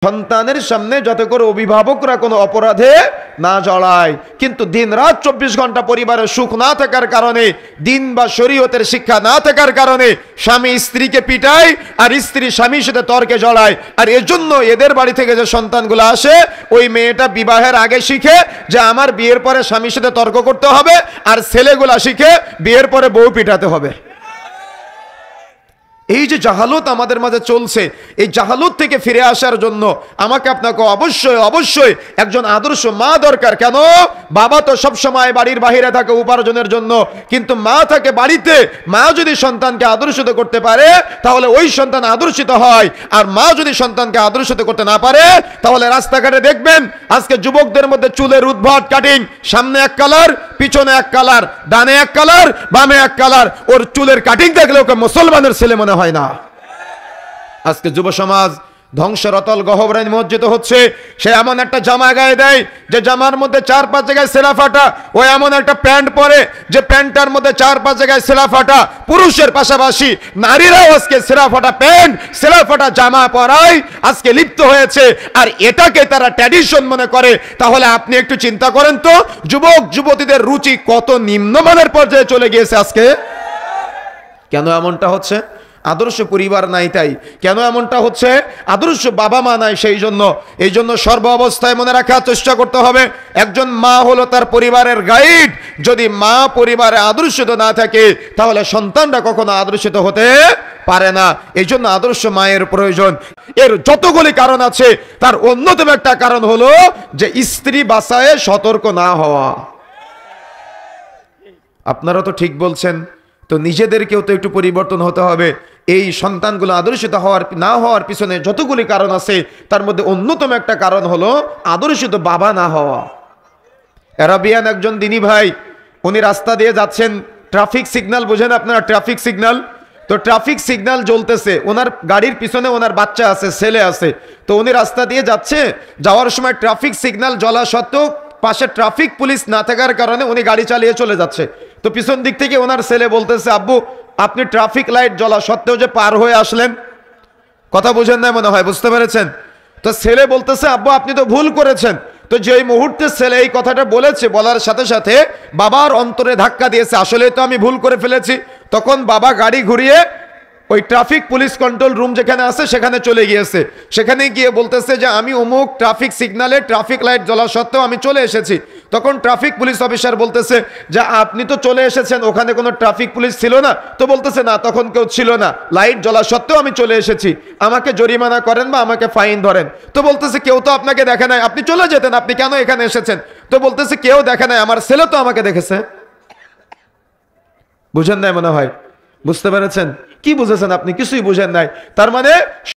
সন্তানের সামনে যাতে করে অভিভাবকরা কোনো অপরাধে না জড়ায়। কিন্তু দিন রাত 24 ঘন্টা পরিবারের সুখ না থাকার কারণে, দিন বা শরীয়তের শিক্ষা না থাকার কারণে স্বামী স্ত্রীকে পিটায় আর স্ত্রী স্বামীর সাথে তর্কে জড়ায়। আর এজন্য এদের বাড়ি থেকে যে সন্তানগুলো আসে, ওই মেয়েটা বিবাহের আগে শিখে যে আমার বিয়ের পরে স্বামীর সাথে তর্ক করতে হবে, আর ছেলেগুলা শিখে বিয়ের পরে বউ পিটাতে হবে। এই যে জাহালত আমাদের মাঝে চলছে, এই জাহালত থেকে ফিরে আসার জন্য আমাকে আপনাকে অবশ্যই অবশ্যই একজন আদর্শ মা দরকার। কেন? বাবা তো সব সময় বাড়ির বাইরে থাকে উপার্জনের জন্য, কিন্তু মা থাকে বাড়িতে। মা যদি সন্তানকে আদর্শিত করতে পারে তাহলে ওই সন্তান আদর্শিত হয়, আর মা যদি সন্তানকে আদর্শিত করতে না পারে তাহলে রাস্তাঘাটে দেখবেন আজকে যুবকদের মধ্যে চুলের উদ্ভট কাটিং, সামনে এক কালার, পিছনে এক কালার, ডানে এক কালার, বামে এক কালার। ওর চুলের কাটিং দেখলে ওকে মুসলমানের ছেলে মনে হয় না। আজকে যুব সমাজ ধ্বংসের অতল গহ্বরে নিমজ্জিত হচ্ছে। সে এমন একটা জামা গায়ে দেয় যে জামার মধ্যে 4-5 জায়গায় সেলা ফাটা, ও এমন একটা প্যান্ট পরে যে প্যান্টটার মধ্যে 4-5 জায়গায় সেলা ফাটা। পুরুষের পাশাপাশি নারীরাও আজকে সেলা ফাটা প্যান্ট, সেলা ফাটা জামা পরায় আজকে লিপ্ত হয়েছে, আর এটাকে তারা ট্র্যাডিশন মনে করে। তাহলে আপনি একটু চিন্তা করেন তো, যুবক যুবতীদের রুচি কত নিম্নমানের পর্যায়ে চলে গিয়েছে আজকে। কেন এমনটা হচ্ছে? আদর্শ পরিবার নাই তাই। কেন এমনটা হচ্ছে? আদর্শ বাবা মা নাই সেই জন্য। এই জন্য সর্ব অবস্থায় মনে রাখার চেষ্টা করতে হবে, একজন মা হলো তার পরিবারের গাইড। যদি মা পরিবারে আদর্শিত না থাকে তাহলে সন্তানরা কখনো আদর্শিত হতে পারে না। এই জন্য আদর্শ মায়ের প্রয়োজন। এর যতগুলি কারণ আছে তার অন্যতম একটা কারণ হলো যে স্ত্রী বাঁচায়ে সতর্ক না হওয়া। আপনারা তো ঠিক বলছেন, তো নিজেদেরকেও তো একটু পরিবর্তন হতে হবে। এই সন্তানগুলো আদর্শিত হওয়ার না হওয়ার পিছনে যতগুলি কারণ আছে তার মধ্যে অন্যতম একটা কারণ হলো আদর্শিত বাবা না হওয়া। অ্যারাবিয়ান একজন দিনী ভাই, উনি রাস্তা দিয়ে যাচ্ছেন, ট্রাফিক সিগন্যাল বোঝেন আপনারা? ট্রাফিক সিগন্যাল, তো ট্রাফিক সিগন্যাল জ্বলতেছে, ওনার গাড়ির পিছনে ওনার বাচ্চা আছে, ছেলে আছে। তো উনি রাস্তা দিয়ে যাচ্ছে, যাওয়ার সময় ট্রাফিক সিগন্যাল জ্বলা সত্ত্বেও পাশে ট্রাফিক পুলিশ না থাকার কারণে উনি গাড়ি চালিয়ে চলে যাচ্ছে। তো পিছন দিক থেকে ওনার ছেলে বলতেছে, আব্বু আপনি ট্রাফিক লাইট জ্বলা সত্ত্বেও যে পার হয়ে আসলেন। কথা বুঝেন না মনে হয়, বুঝতে পেরেছেন? তো ছেলে বলতেছে, আব্বু আপনি তো ভুল করেছেন। তো যেই মুহূর্তে ছেলে এই কথাটা বলেছে, বলার সাথে সাথে বাবার অন্তরে ধাক্কা দিয়েছে, আসলে তো আমি ভুল করে ফেলেছি। তখন বাবা গাড়ি ঘুরিয়ে ওই ট্রাফিক পুলিশ কন্ট্রোল রুম যেখানে আছে সেখানে চলে গিয়েছে। সেখানে গিয়ে বলতেছে যে আমি অমুক ট্রাফিক সিগন্যালে ট্রাফিক লাইট জ্বলা সত্ত্বেও আমি চলে এসেছি। তখন ট্রাফিক পুলিশ অফিসার বলতেছে যে আপনি তো চলে এসেছেন, ওখানে কোনো ট্রাফিক পুলিশ ছিল না? তো বলতেছে না, তখন কেউ ছিল না, লাইট জ্বলা সত্ত্বেও আমি চলে এসেছি, আমাকে জরিমানা করেন বা আমাকে ফাইন ধরেন। তো বলতেছে কেউ তো আপনাকে দেখে নাই, আপনি চলে যেতেন, আপনি কেন এখানে এসেছেন? তো বলতেছে কেউ দেখে নাই, আমার ছেলে তো আমাকে দেখেছে। বুঝেন নাই মনে হয়? বুঝতে পেরেছেন? কি বুঝেছেন আপনি? কিছুই বুঝেন নাই। তার মানে